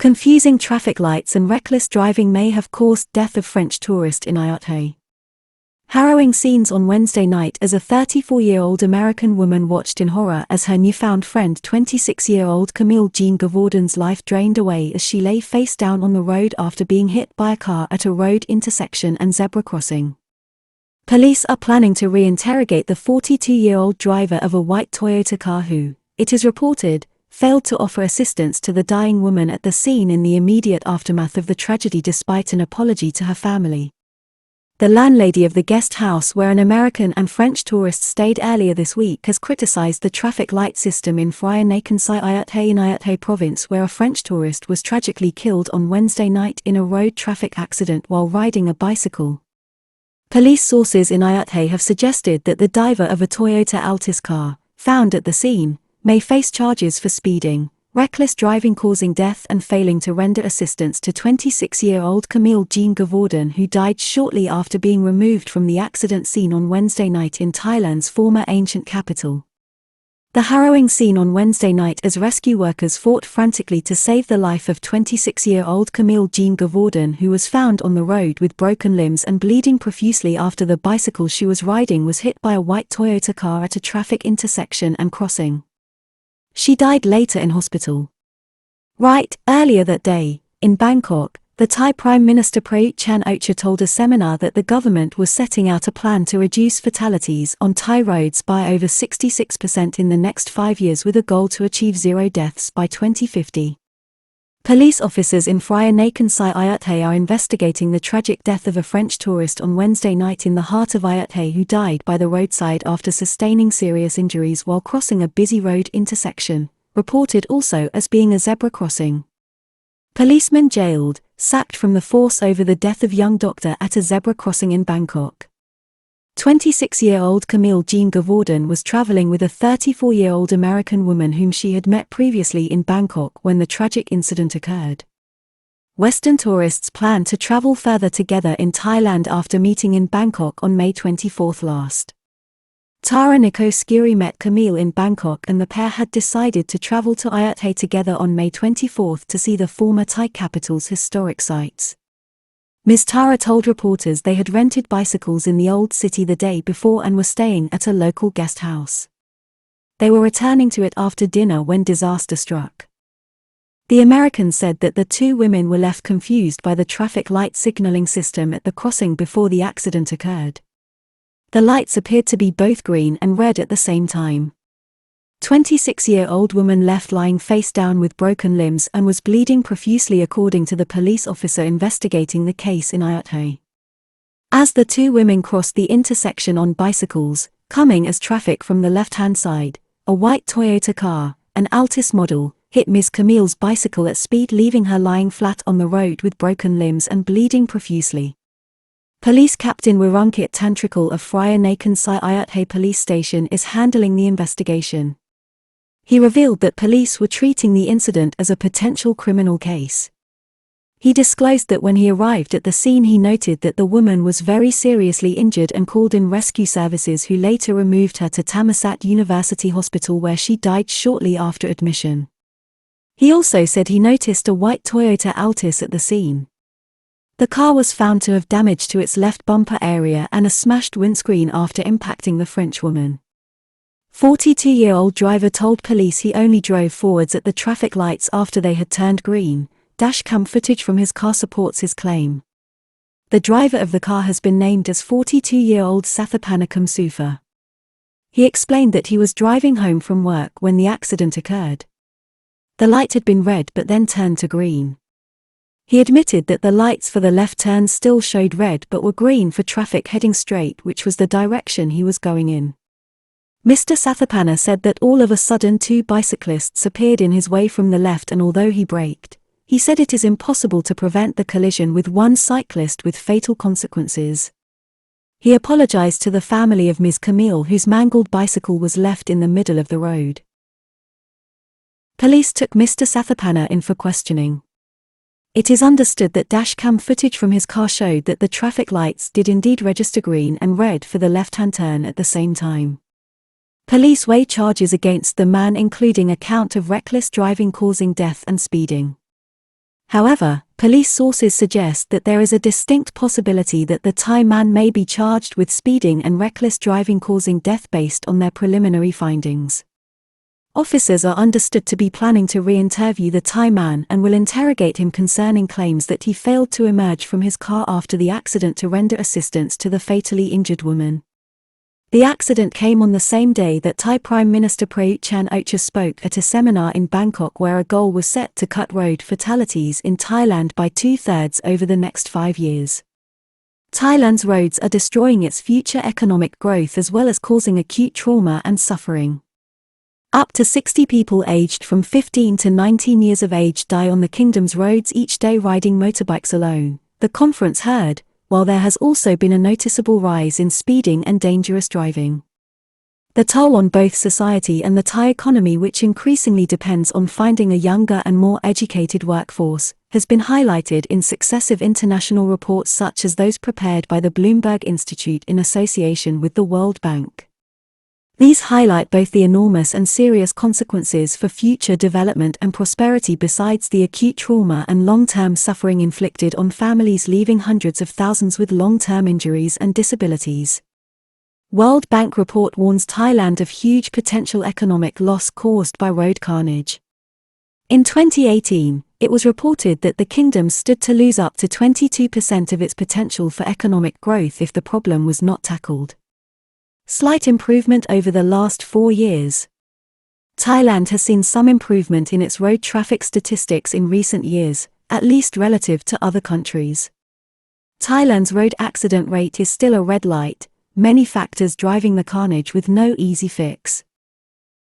Confusing traffic lights and reckless driving may have caused death of French tourist in Ayutthaya. Harrowing scenes on Wednesday night as a 34-year-old American woman watched in horror as her newfound friend 26-year-old Camille Jeanne Gavaudan's life drained away as she lay face down on the road after being hit by a car at a road intersection and zebra crossing. Police are planning to reinterrogate the 42-year-old driver of a white Toyota car who, it is reported, failed to offer assistance to the dying woman at the scene in the immediate aftermath of the tragedy despite an apology to her family. The landlady of the guest house where an American and French tourist stayed earlier this week has criticized the traffic light system in Ayutthaya in Ayutthaya province where a French tourist was tragically killed on Wednesday night in a road traffic accident while riding a bicycle. Police sources in Ayutthaya have suggested that the driver of a Toyota Altis car, found at the scene, may face charges for speeding, reckless driving causing death and failing to render assistance to 26-year-old Camille Jeanne Gavaudan who died shortly after being removed from the accident scene on Wednesday night in Thailand's former ancient capital. The harrowing scene on Wednesday night as rescue workers fought frantically to save the life of 26-year-old Camille Jeanne Gavaudan who was found on the road with broken limbs and bleeding profusely after the bicycle she was riding was hit by a white Toyota car at a traffic intersection and crossing. She died later in hospital. Earlier that day, in Bangkok, the Thai Prime Minister Prayut Chan-o-cha told a seminar that the government was setting out a plan to reduce fatalities on Thai roads by over 66% in the next 5 years with a goal to achieve zero deaths by 2050. Police officers in Ayutthaya are investigating the tragic death of a French tourist on Wednesday night in the heart of Ayutthaya who died by the roadside after sustaining serious injuries while crossing a busy road intersection, reported also as being a zebra crossing. Policemen jailed, sacked from the force over the death of young doctor at a zebra crossing in Bangkok. 26-year-old Camille Jeanne Gavaudan was traveling with a 34-year-old American woman whom she had met previously in Bangkok when the tragic incident occurred. Western tourists planned to travel further together in Thailand after meeting in Bangkok on May 24 last. Tara Nico Skiri met Camille in Bangkok and the pair had decided to travel to Ayutthaya together on May 24 to see the former Thai capital's historic sites. Ms. Tara told reporters they had rented bicycles in the old city the day before and were staying at a local guest house. They were returning to it after dinner when disaster struck. The American said that the two women were left confused by the traffic light signaling system at the crossing before the accident occurred. The lights appeared to be both green and red at the same time. 26-year-old woman left lying face down with broken limbs and was bleeding profusely according to the police officer investigating the case in Ayutthaya. As the two women crossed the intersection on bicycles, coming as traffic from the left-hand side, a white Toyota car, an Altis model, hit Ms. Camille's bicycle at speed leaving her lying flat on the road with broken limbs and bleeding profusely. Police Captain Wirungkit Tantrikal of Ayutthaya Police Station is handling the investigation. He revealed that police were treating the incident as a potential criminal case. He disclosed that when he arrived at the scene he noted that the woman was very seriously injured and called in rescue services who later removed her to Thammasat University Hospital where she died shortly after admission. He also said he noticed a white Toyota Altis at the scene. The car was found to have damage to its left bumper area and a smashed windscreen after impacting the French woman. 42-year-old driver told police he only drove forwards at the traffic lights after they had turned green. Dashcam footage from his car supports his claim. The driver of the car has been named as 42-year-old Sathapana Kamsufa. He explained that he was driving home from work when the accident occurred. The light had been red but then turned to green. He admitted that the lights for the left turn still showed red but were green for traffic heading straight, which was the direction he was going in. Mr. Sathapana said that all of a sudden two bicyclists appeared in his way from the left and although he braked, he said it is impossible to prevent the collision with one cyclist with fatal consequences. He apologized to the family of Ms. Camille whose mangled bicycle was left in the middle of the road. Police took Mr. Sathapana in for questioning. It is understood that dashcam footage from his car showed that the traffic lights did indeed register green and red for the left-hand turn at the same time. Police weigh charges against the man including a count of reckless driving causing death and speeding. However, police sources suggest that there is a distinct possibility that the Thai man may be charged with speeding and reckless driving causing death based on their preliminary findings. Officers are understood to be planning to re-interview the Thai man and will interrogate him concerning claims that he failed to emerge from his car after the accident to render assistance to the fatally injured woman. The accident came on the same day that Thai Prime Minister Prayut Chan-o-cha spoke at a seminar in Bangkok where a goal was set to cut road fatalities in Thailand by 2/3 over the next 5 years. Thailand's roads are destroying its future economic growth as well as causing acute trauma and suffering. Up to 60 people aged from 15 to 19 years of age die on the kingdom's roads each day riding motorbikes alone, the conference heard, while there has also been a noticeable rise in speeding and dangerous driving. The toll on both society and the Thai economy, which increasingly depends on finding a younger and more educated workforce, has been highlighted in successive international reports such as those prepared by the Bloomberg Institute in association with the World Bank. These highlight both the enormous and serious consequences for future development and prosperity besides the acute trauma and long-term suffering inflicted on families, leaving hundreds of thousands with long-term injuries and disabilities. World Bank report warns Thailand of huge potential economic loss caused by road carnage. In 2018, it was reported that the kingdom stood to lose up to 22% of its potential for economic growth if the problem was not tackled. Slight improvement over the last 4 years. Thailand has seen some improvement in its road traffic statistics in recent years, at least relative to other countries. Thailand's road accident rate is still a red light, many factors driving the carnage with no easy fix.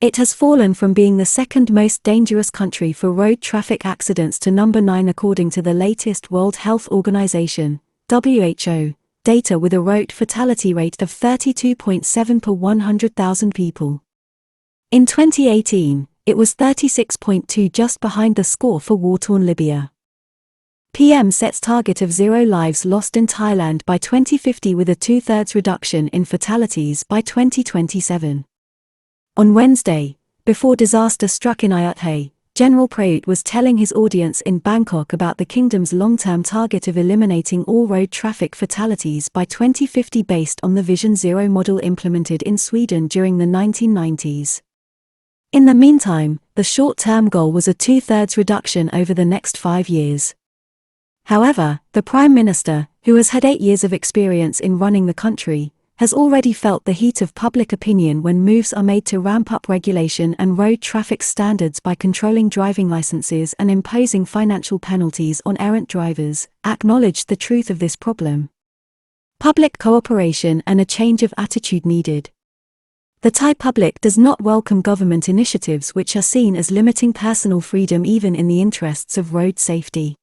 It has fallen from being the second most dangerous country for road traffic accidents to number 9 according to the latest World Health Organization, WHO, data with a road fatality rate of 32.7 per 100,000 people. In 2018, it was 36.2, just behind the score for war-torn Libya. PM sets target of 0 lives lost in Thailand by 2050 with a 2/3 reduction in fatalities by 2027. On Wednesday, before disaster struck in Ayutthaya, General Prayut was telling his audience in Bangkok about the kingdom's long-term target of eliminating all road traffic fatalities by 2050 based on the Vision Zero model implemented in Sweden during the 1990s. In the meantime, the short-term goal was a 2/3 reduction over the next 5 years. However, the Prime Minister, who has had 8 years of experience in running the country, has already felt the heat of public opinion when moves are made to ramp up regulation and road traffic standards by controlling driving licenses and imposing financial penalties on errant drivers, acknowledged the truth of this problem. Public cooperation and a change of attitude needed. The Thai public does not welcome government initiatives which are seen as limiting personal freedom even in the interests of road safety.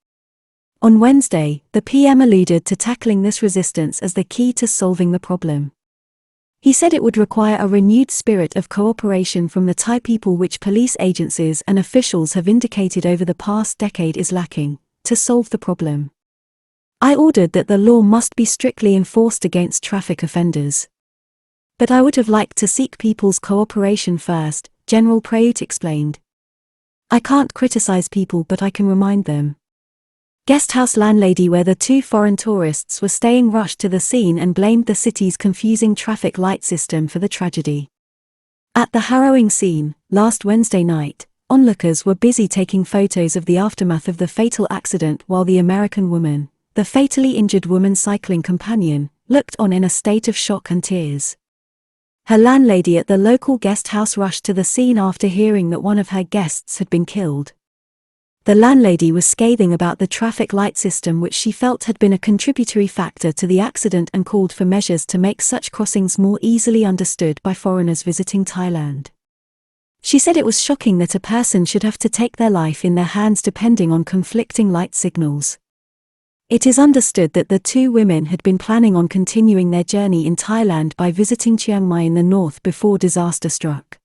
On Wednesday, the PM alluded to tackling this resistance as the key to solving the problem. He said it would require a renewed spirit of cooperation from the Thai people, which police agencies and officials have indicated over the past decade is lacking, to solve the problem. I ordered that the law must be strictly enforced against traffic offenders. But I would have liked to seek people's cooperation first, General Prayut explained. I can't criticize people, but I can remind them. Guesthouse landlady where the 2 foreign tourists were staying rushed to the scene and blamed the city's confusing traffic light system for the tragedy. At the harrowing scene, last Wednesday night, onlookers were busy taking photos of the aftermath of the fatal accident while the American woman, the fatally injured woman's cycling companion, looked on in a state of shock and tears. Her landlady at the local guest house rushed to the scene after hearing that one of her guests had been killed. The landlady was scathing about the traffic light system, which she felt had been a contributory factor to the accident, and called for measures to make such crossings more easily understood by foreigners visiting Thailand. She said it was shocking that a person should have to take their life in their hands depending on conflicting light signals. It is understood that the 2 women had been planning on continuing their journey in Thailand by visiting Chiang Mai in the north before disaster struck.